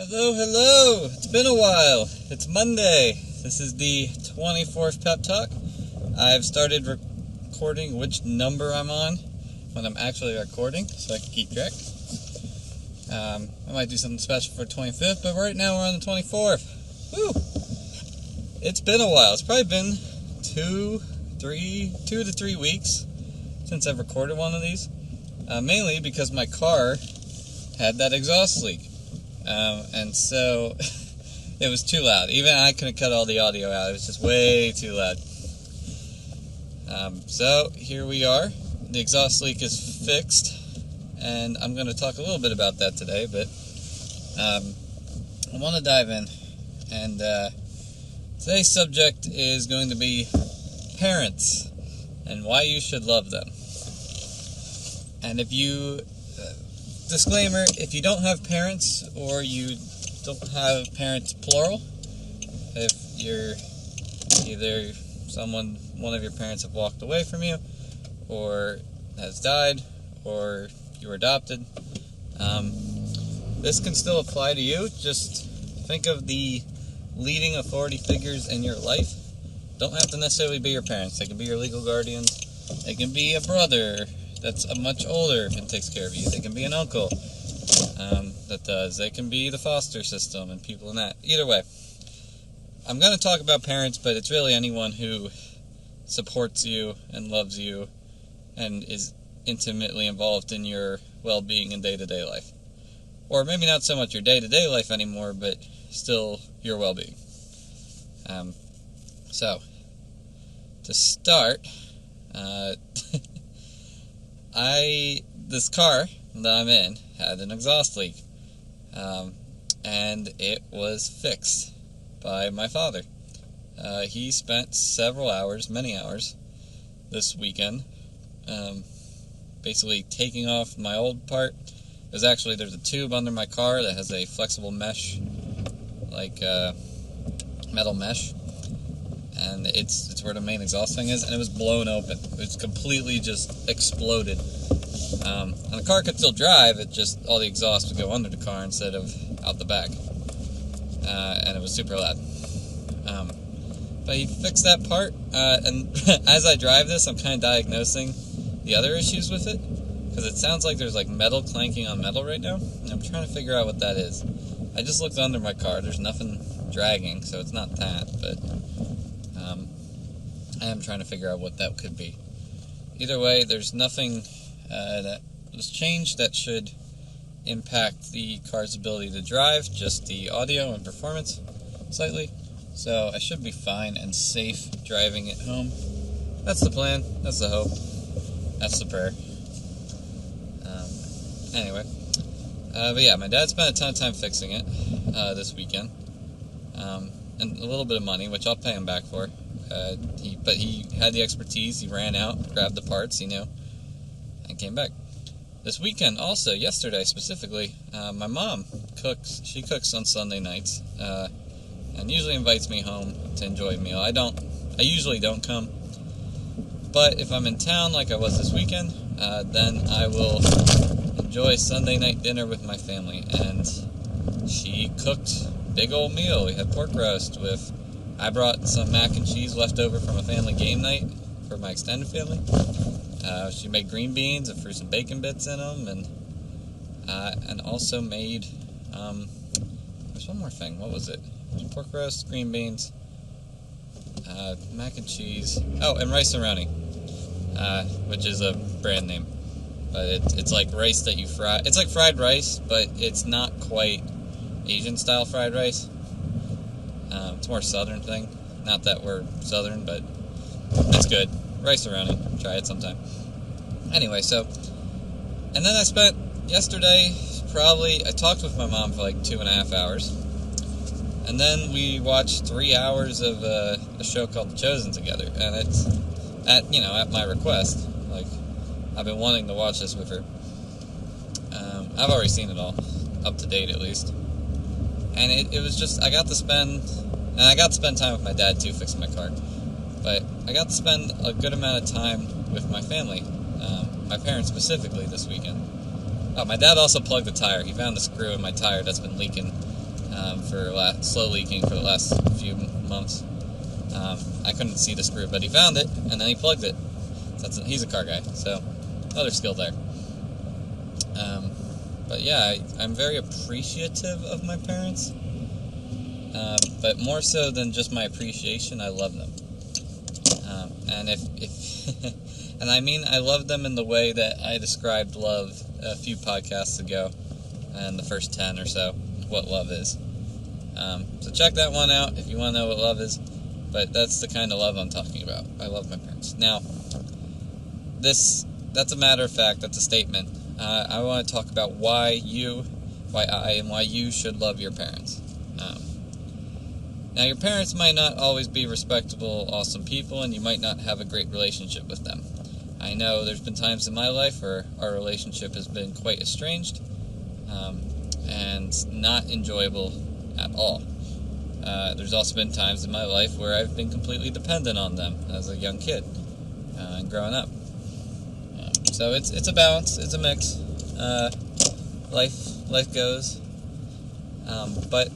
Hello, hello! It's been a while. It's Monday. This is the 24th Pep Talk. I've started recording which number I'm on when I'm actually recording, so I can keep track. I might do something special for 25th, but right now we're on the 24th. Woo! It's been a while. It's probably been 2 to 3 weeks since I've recorded one of these. Mainly because my car had that exhaust leak. And so it was too loud. Even I couldn't cut all the audio out. It was just way too loud. So here we are. The exhaust leak is fixed, and I'm going to talk a little bit about that today, but I want to dive in. And today's subject is going to be parents and why you should love them. And if you... disclaimer, if you don't have parents, or you don't have parents plural, if you're either one of your parents have walked away from you, or has died, or you were adopted, this can still apply to you. Just think of the leading authority figures in your life. Don't have to necessarily be your parents. They can be your legal guardians. They can be a brother that's much older and takes care of you. They can be an uncle that does. They can be the foster system and people in that. Either way, I'm going to talk about parents, but it's really anyone who supports you and loves you and is intimately involved in your well-being in day-to-day life. Or maybe not so much your day-to-day life anymore, but still your well-being. So, to start... this car that I'm in had an exhaust leak, and it was fixed by my father. He spent many hours this weekend, basically taking off my old part. There's a tube under my car that has a flexible mesh, like metal mesh, and it's where the main exhaust thing is, and it was blown open. It's completely just exploded. And the car could still drive, all the exhaust would go under the car instead of out the back. And it was super loud. But he fixed that part, and as I drive this, I'm kind of diagnosing the other issues with it, because it sounds like there's like metal clanking on metal right now, and I'm trying to figure out what that is. I just looked under my car, there's nothing dragging, so it's not that, but I am trying to figure out what that could be. Either way, there's nothing that was changed that should impact the car's ability to drive, just the audio and performance slightly. So I should be fine and safe driving it home. That's the plan, that's the hope, that's the prayer. Anyway, but yeah, my dad spent a ton of time fixing it this weekend, and a little bit of money, which I'll pay him back for. But he had the expertise. He ran out, grabbed the parts he knew, and came back. This weekend, also yesterday specifically, my mom cooks. She cooks on Sunday nights, and usually invites me home to enjoy a meal. I usually don't come, but if I'm in town like I was this weekend, then I will enjoy Sunday night dinner with my family. And she cooked a big old meal. We had pork roast with. I brought some mac and cheese left over from a family game night for my extended family. She made green beans and threw some bacon bits in them, and also made, there's one more thing, what was it? Pork roast, green beans, mac and cheese, and rice aroni, which is a brand name, but it's like rice that you fry. It's like fried rice, but it's not quite Asian style fried rice. It's more a southern thing. Not that we're southern, but it's good. Rice aroni. Try it sometime. Anyway, and then I spent yesterday, I talked with my mom for like 2.5 hours. And then we watched 3 hours of a show called The Chosen together. And it's at my request. Like, I've been wanting to watch this with her. I've already seen it all. Up to date, at least. And it was just, I got to spend time with my dad too, fixing my car. But I got to spend a good amount of time with my family, my parents specifically this weekend. Oh, my dad also plugged the tire. He found a screw in my tire that's been leaking slow leaking for the last few months. I couldn't see the screw, but he found it, and then he plugged it. He's a car guy, so another skill there. But yeah, I'm very appreciative of my parents, but more so than just my appreciation, I love them. And if and I mean I love them in the way that I described love a few podcasts ago, and the first 10 or so, what love is. So check that one out if you want to know what love is. But that's the kind of love I'm talking about. I love my parents. Now, that's a matter of fact. That's a statement. I want to talk about why you should love your parents. Now, your parents might not always be respectable, awesome people, and you might not have a great relationship with them. I know there's been times in my life where our relationship has been quite estranged and not enjoyable at all. There's also been times in my life where I've been completely dependent on them as a young kid and growing up. So it's a balance, it's a mix. Life goes. But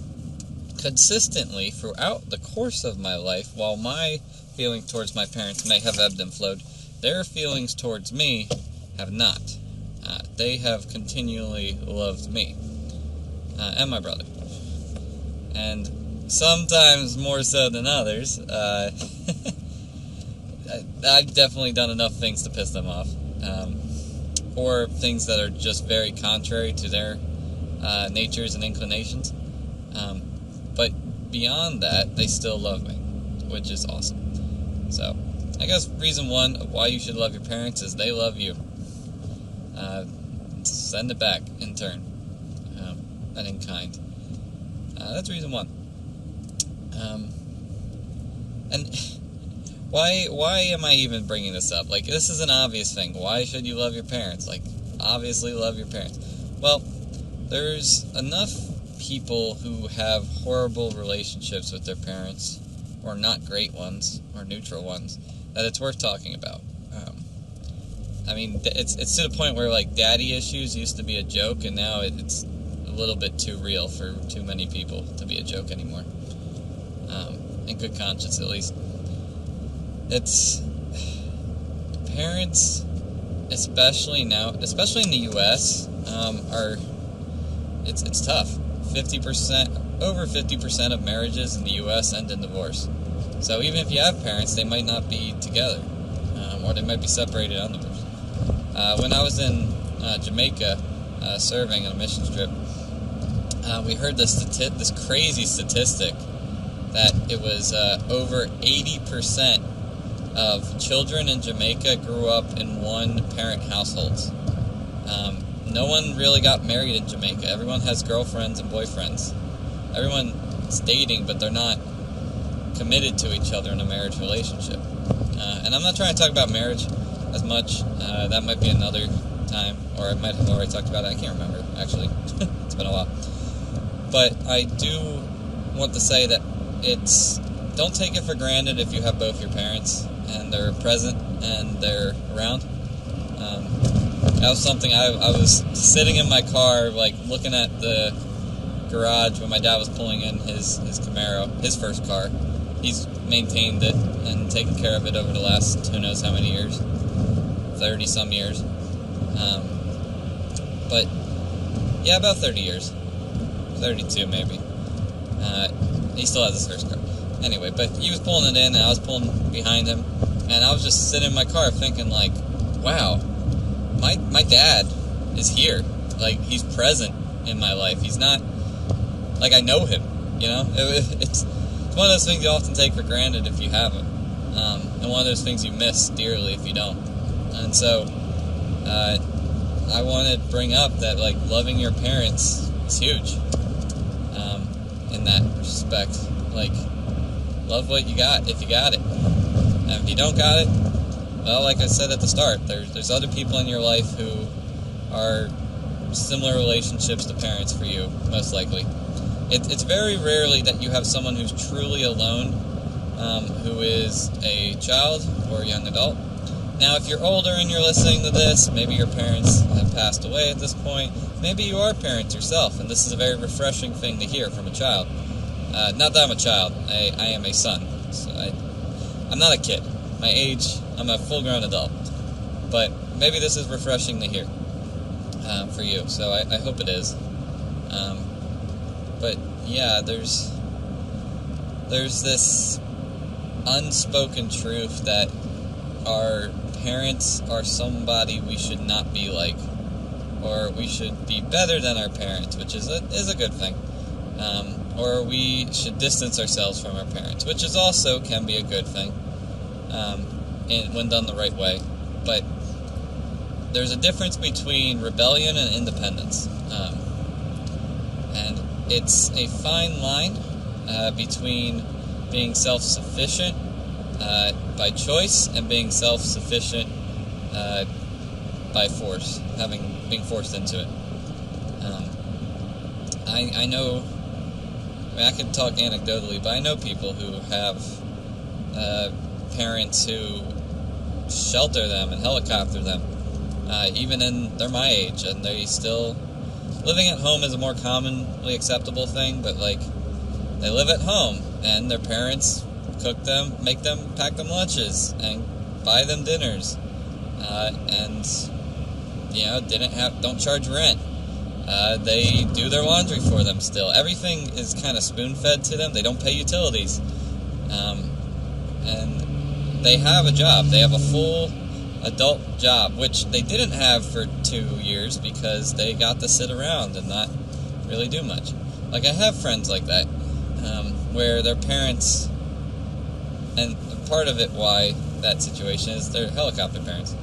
consistently throughout the course of my life, while my feelings towards my parents may have ebbed and flowed, their feelings towards me have not. They have continually loved me and my brother. And sometimes more so than others. I've definitely done enough things to piss them off. Or things that are just very contrary to their natures and inclinations. But beyond that, they still love me, which is awesome. So, I guess reason one of why you should love your parents is they love you. Send it back in turn, and in kind. That's reason one. And why am I even bringing this up? Like, this is an obvious thing. Why should you love your parents? Like, obviously love your parents. Well, there's enough people who have horrible relationships with their parents, or not great ones, or neutral ones, that it's worth talking about. I mean, it's to the point where, like, daddy issues used to be a joke, and now it's a little bit too real for too many people to be a joke anymore. In good conscience, at least. It's parents, especially in the U.S., it's tough. Over 50% of marriages in the U.S. end in divorce. So even if you have parents, they might not be together, or they might be separated on divorce. When I was in Jamaica serving on a mission trip, we heard this crazy statistic that it was over 80% of children in Jamaica grew up in one-parent households. No one really got married in Jamaica. Everyone has girlfriends and boyfriends. Everyone's dating, but they're not committed to each other in a marriage relationship. And I'm not trying to talk about marriage as much. That might be another time, or I might have already talked about it. I can't remember, actually. It's been a while. But I do want to say that don't take it for granted if you have both your parents and they're present and they're around. That was something I was sitting in my car, like, looking at the garage when my dad was pulling in his Camaro, his first car. He's maintained it and taken care of it over the last who knows how many years, 30-some years. But, yeah, about 30 years. 32 maybe. He still has his first car. Anyway, but he was pulling it in and I was pulling behind him, and I was just sitting in my car thinking, like, wow, my dad is here. Like, he's present in my life. He's not, like, I know him, you know? It's one of those things you often take for granted if you have him, and one of those things you miss dearly if you don't. And so, I want to bring up that, like, loving your parents is huge, in that respect. Like, love what you got if you got it. And if you don't got it, well, like I said at the start, there's other people in your life who are similar relationships to parents for you, most likely. It's very rarely that you have someone who's truly alone, who is a child or a young adult. Now, if you're older and you're listening to this, maybe your parents have passed away at this point. Maybe you are parents yourself, and this is a very refreshing thing to hear from a child. Not that I'm a child. I am a son. So I'm not a kid. My age, I'm a full-grown adult. But maybe this is refreshing to hear for you, so I hope it is. But yeah, there's this unspoken truth that our parents are somebody we should not be like, or we should be better than our parents, which is a good thing. Or we should distance ourselves from our parents, which is also can be a good thing when done the right way. But there's a difference between rebellion and independence, and it's a fine line between being self-sufficient by choice and being self-sufficient by force, being forced into it. I know. I could talk anecdotally, but I know people who have parents who shelter them and helicopter them, even they're my age, and they still living at home is a more commonly acceptable thing. But like, they live at home, and their parents cook them, pack them lunches, and buy them dinners, and don't charge rent. They do their laundry for them still. Everything is kind of spoon-fed to them. They don't pay utilities. And they have a job. They have a full adult job, which they didn't have for 2 years because they got to sit around and not really do much. Like, I have friends like that, where their parents, and part of it why that situation is they're helicopter parents,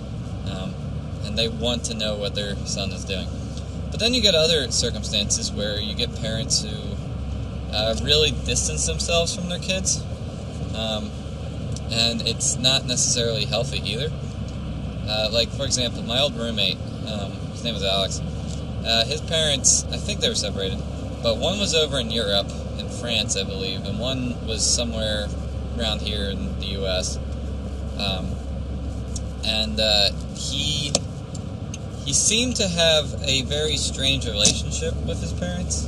and they want to know what their son is doing. But then you get other circumstances where you get parents who really distance themselves from their kids, and it's not necessarily healthy either. Like, for example, my old roommate, his name was Alex, his parents, I think they were separated, but one was over in Europe, in France, I believe, and one was somewhere around here in the U.S., and he seemed to have a very strange relationship with his parents.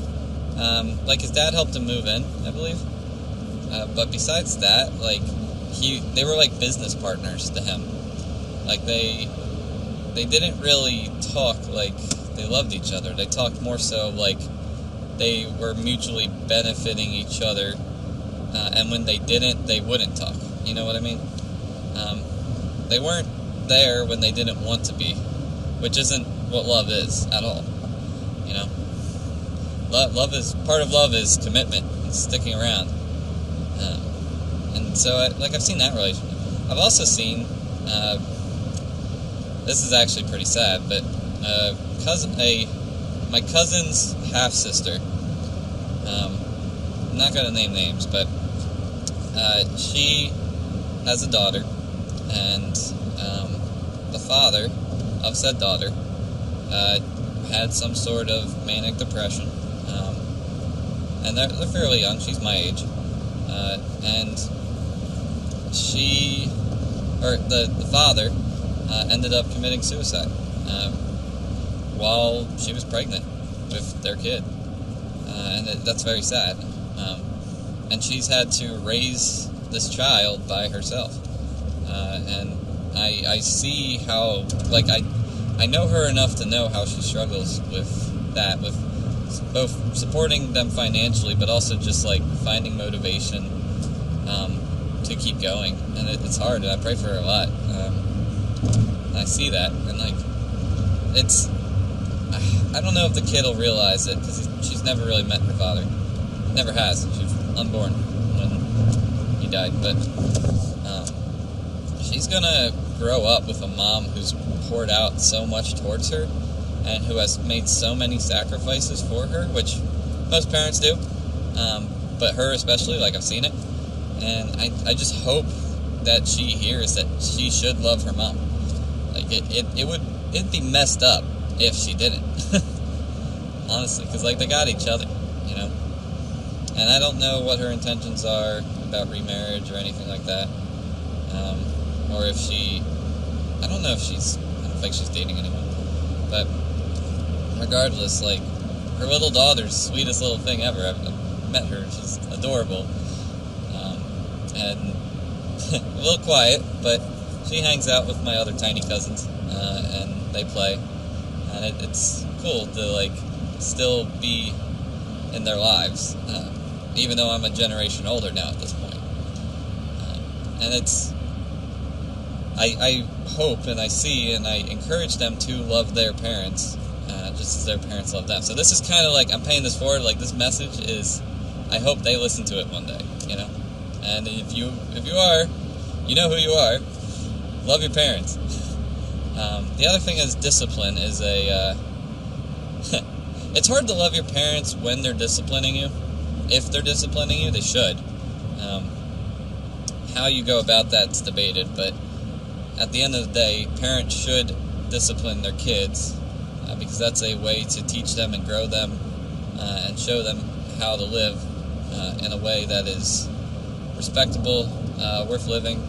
Like, his dad helped him move in, I believe. But besides that, like, they were like business partners to him. Like, they didn't really talk like they loved each other. They talked more so like they were mutually benefiting each other. And when they didn't, they wouldn't talk. You know what I mean? They weren't there when they didn't want to be, which isn't what love is at all. You know, part of love is commitment and sticking around. And so, I've seen that relationship. I've also seen, this is actually pretty sad, but my cousin's half sister. I'm not gonna name names, but she has a daughter, and the father of said daughter had some sort of manic depression, and they're fairly young. She's my age, and the father ended up committing suicide while she was pregnant with their kid, and that's very sad. And she's had to raise this child by herself, and I see how, like, I know her enough to know how she struggles with that, with both supporting them financially, but also just, like, finding motivation to keep going. And it's hard, and I pray for her a lot. And I see that, and, like, I don't know if the kid will realize it, because she's never really met her father. Never has. She was unborn when he died, but she's gonna grow up with a mom who's poured out so much towards her and who has made so many sacrifices for her, which most parents do, but her especially. Like, I've seen it, and I just hope that she hears that she should love her mom. Like, it'd be messed up if she didn't. Honestly, because, like, they got each other, you know. And I don't know what her intentions are about remarriage or anything like that, or if she I don't know if I don't think she's dating anyone. But regardless, like, her little daughter's the sweetest little thing ever. I've met her. She's adorable. And a little quiet, but she hangs out with my other tiny cousins, and they play. And it's cool to, like, still be in their lives, even though I'm a generation older now at this point. And I hope and I see and I encourage them to love their parents, just as their parents love them. So this is kind of like, I'm paying this forward, like, this message is, I hope they listen to it one day, you know? And if you are, you know who you are, love your parents. The other thing is discipline is it's hard to love your parents when they're disciplining you. If they're disciplining you, they should. How you go about that's debated, but at the end of the day, parents should discipline their kids, because that's a way to teach them and grow them, and show them how to live in a way that is respectable, worth living.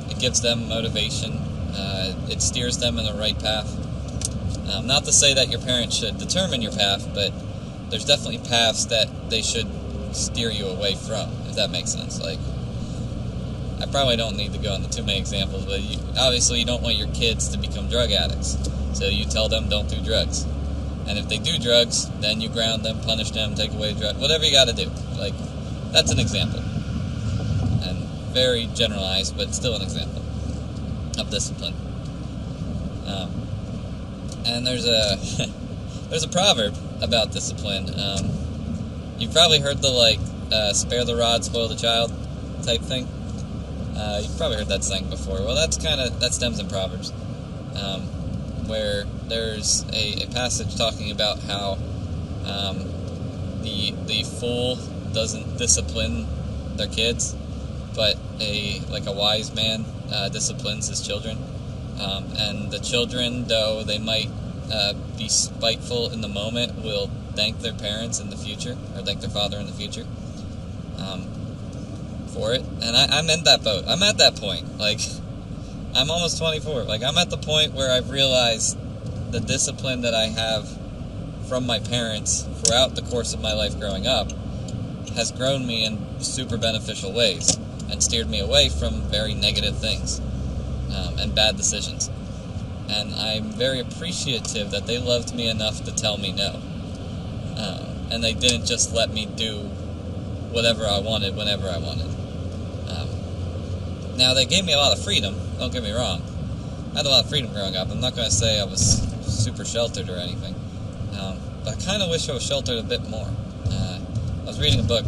It gives them motivation. It steers them in the right path. Not to say that your parents should determine your path, but there's definitely paths that they should steer you away from, if that makes sense. Like, I probably don't need to go into too many examples, but obviously you don't want your kids to become drug addicts, so you tell them don't do drugs. And if they do drugs, then you ground them, punish them, take away drugs, whatever you got to do. Like, that's an example. And very generalized, but still an example of discipline. And there's a proverb about discipline. You've probably heard the, like, spare the rod, spoil the child type thing. You've probably heard that saying before. Well, that stems in Proverbs, where there's a passage talking about how the fool doesn't discipline their kids, but a wise man disciplines his children. And the children, though they might be spiteful in the moment, will thank their parents in the future, or thank their father in the future, for it. And I'm in that boat. I'm at that point. Like, I'm almost 24. Like, I'm at the point where I've realized the discipline that I have from my parents throughout the course of my life growing up has grown me in super beneficial ways and steered me away from very negative things, and bad decisions. And I'm very appreciative that they loved me enough to tell me no. And they didn't just let me do whatever I wanted, whenever I wanted. Now, they gave me a lot of freedom, don't get me wrong. I had a lot of freedom growing up. I'm not going to say I was super sheltered or anything. But I kind of wish I was sheltered a bit more. I was reading a book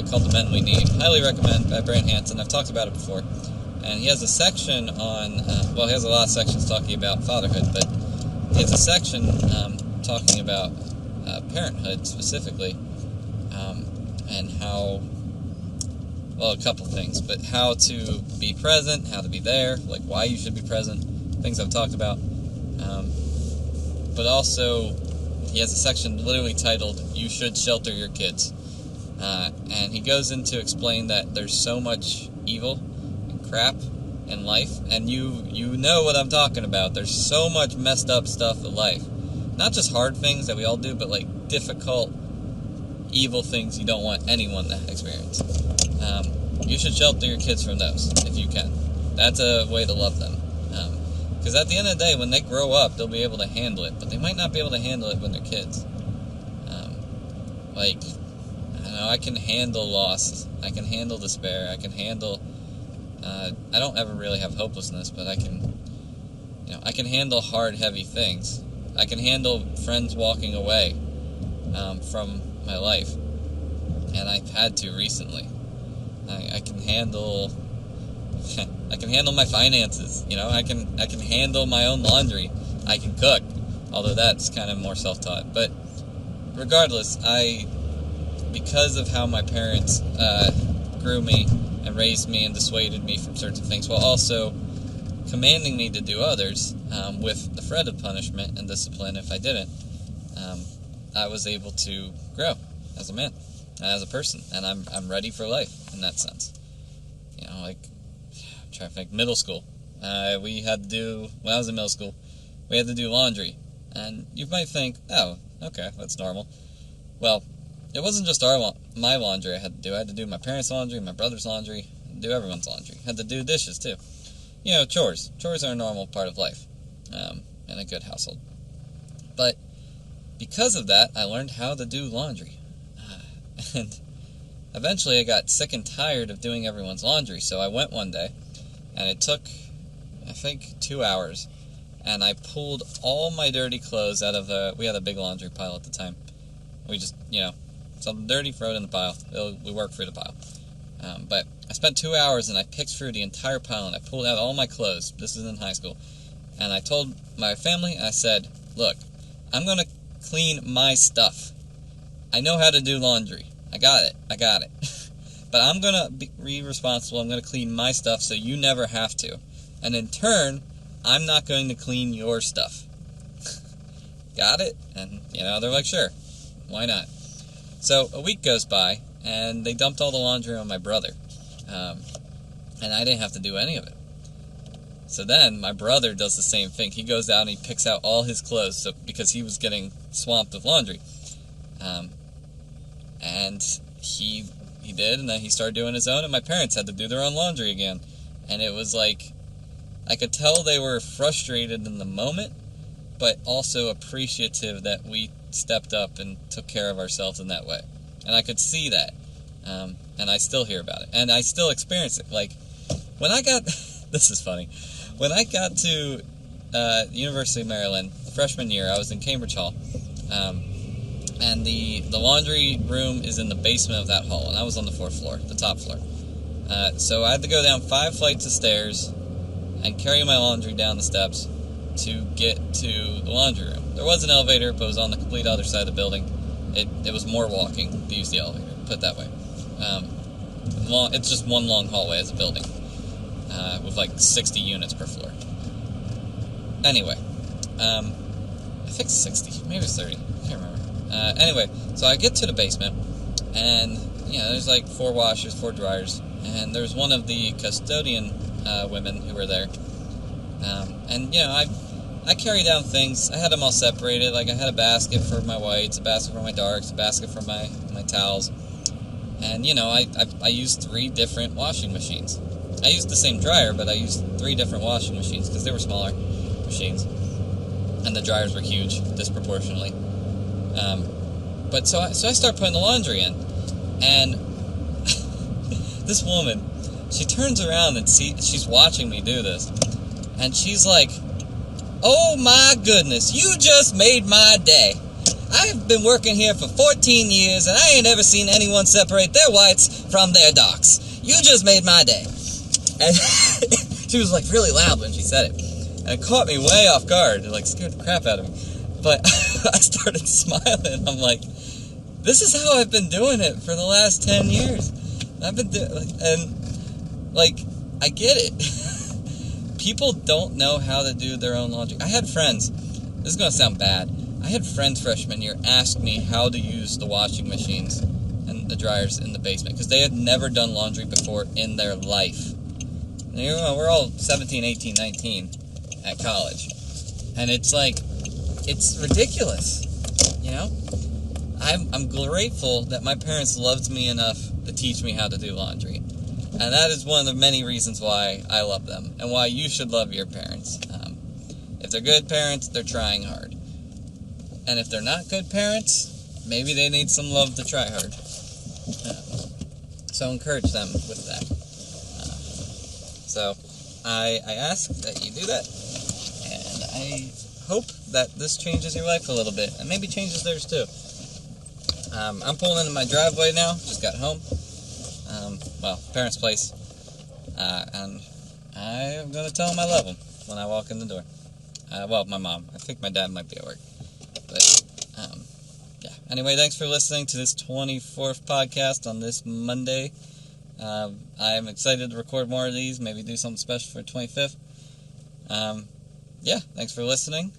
called The Men We Need. Highly recommend, by Brant Hansen. I've talked about it before. And he has a section on, he has a lot of sections talking about fatherhood, but he has a section talking about parenthood specifically, and how, well, a couple things, but how to be present, how to be there, like why you should be present, things I've talked about. But also, he has a section literally titled, "You Should Shelter Your Kids." And he goes in to explain that there's so much evil crap in life, and you know what I'm talking about. There's so much messed up stuff in life, not just hard things that we all do, but like difficult, evil things you don't want anyone to experience. You should shelter your kids from those if you can. That's a way to love them, because at the end of the day, when they grow up, they'll be able to handle it, but they might not be able to handle it when they're kids. Like, I don't know, I can handle loss, I can handle despair, I can handle I don't ever really have hopelessness, but I can handle hard, heavy things. I can handle friends walking away from my life, and I've had to recently. I can handle I can handle my finances. I can handle my own laundry. I can cook, although that's kind of more self-taught. But regardless, because of how my parents grew me and raised me and dissuaded me from certain things, while also commanding me to do others, with the threat of punishment and discipline if I didn't, I was able to grow as a man and as a person, and I'm ready for life in that sense. I'm trying to think, middle school. we had to do, when I was in middle school, we had to do laundry. And you might think, oh, okay, that's normal. Well, it wasn't just my laundry I had to do. I had to do my parents' laundry, my brother's laundry, do everyone's laundry. I had to do dishes, too. You know, chores. Chores are a normal part of life in a good household. But because of that, I learned how to do laundry. And eventually I got sick and tired of doing everyone's laundry, so I went one day, and it took, I think, 2 hours, and I pulled all my dirty clothes out of we had a big laundry pile at the time. We just, something dirty, throw it in the pile. We work through the pile. But I spent 2 hours, and I picked through the entire pile, and I pulled out all my clothes. This is in high school. And I told my family, I said, look, I'm going to clean my stuff. I know how to do laundry. I got it. But I'm going to be responsible. I'm going to clean my stuff so you never have to. And in turn, I'm not going to clean your stuff. Got it? And, they're like, sure. Why not? So a week goes by, and they dumped all the laundry on my brother. And I didn't have to do any of it. So then my brother does the same thing. He goes out and he picks out all his clothes because he was getting swamped with laundry. And he did, and then he started doing his own, and my parents had to do their own laundry again. And it was like, I could tell they were frustrated in the moment, but also appreciative that we stepped up and took care of ourselves in that way. And I could see that. And I still hear about it. And I still experience it. Like, when I got... this is funny. When I got to the University of Maryland, freshman year, I was in Cambridge Hall. And the laundry room is in the basement of that hall. And I was on the 4th floor, the top floor. So I had to go down 5 flights of stairs and carry my laundry down the steps to get to the laundry room. There was an elevator, but it was on the complete other side of the building. It was more walking to use the elevator, put it that way. It's just one long hallway as a building, with like 60 units per floor. Anyway, I think 60, maybe it's 30, I can't remember. Anyway, so I get to the basement, and, there's like 4 washers, 4 dryers, and there's one of the custodian women who were there. And, I carry down things. I had them all separated. Like, I had a basket for my whites, a basket for my darks, a basket for my towels. And, I used 3 different washing machines. I used the same dryer, but I used 3 different washing machines because they were smaller machines. And the dryers were huge, disproportionately. So I start putting the laundry in. And this woman, she turns around and she's watching me do this. And she's like, oh my goodness, you just made my day. I've been working here for 14 years, and I ain't ever seen anyone separate their whites from their darks. You just made my day. And she was like really loud when she said it. And it caught me way off guard. It scared the crap out of me. But I started smiling. I'm like, this is how I've been doing it for the last 10 years. I get it. People don't know how to do their own laundry. I had friends, this is going to sound bad, I had friends freshman year ask me how to use the washing machines and the dryers in the basement, because they had never done laundry before in their life. And, we're all 17, 18, 19 at college. And it's like, it's ridiculous, I'm grateful that my parents loved me enough to teach me how to do laundry. And that is one of the many reasons why I love them, and why you should love your parents. If they're good parents, they're trying hard. And if they're not good parents, maybe they need some love to try hard. So encourage them with that. So I ask that you do that, and I hope that this changes your life a little bit, and maybe changes theirs too. I'm pulling into my driveway now, just got home. Parents' place, and I'm going to tell them I love them when I walk in the door. My mom. I think my dad might be at work. But, yeah. Anyway, thanks for listening to this 24th podcast on this Monday. I'm excited to record more of these, maybe do something special for 25th. Yeah, thanks for listening.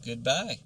Goodbye.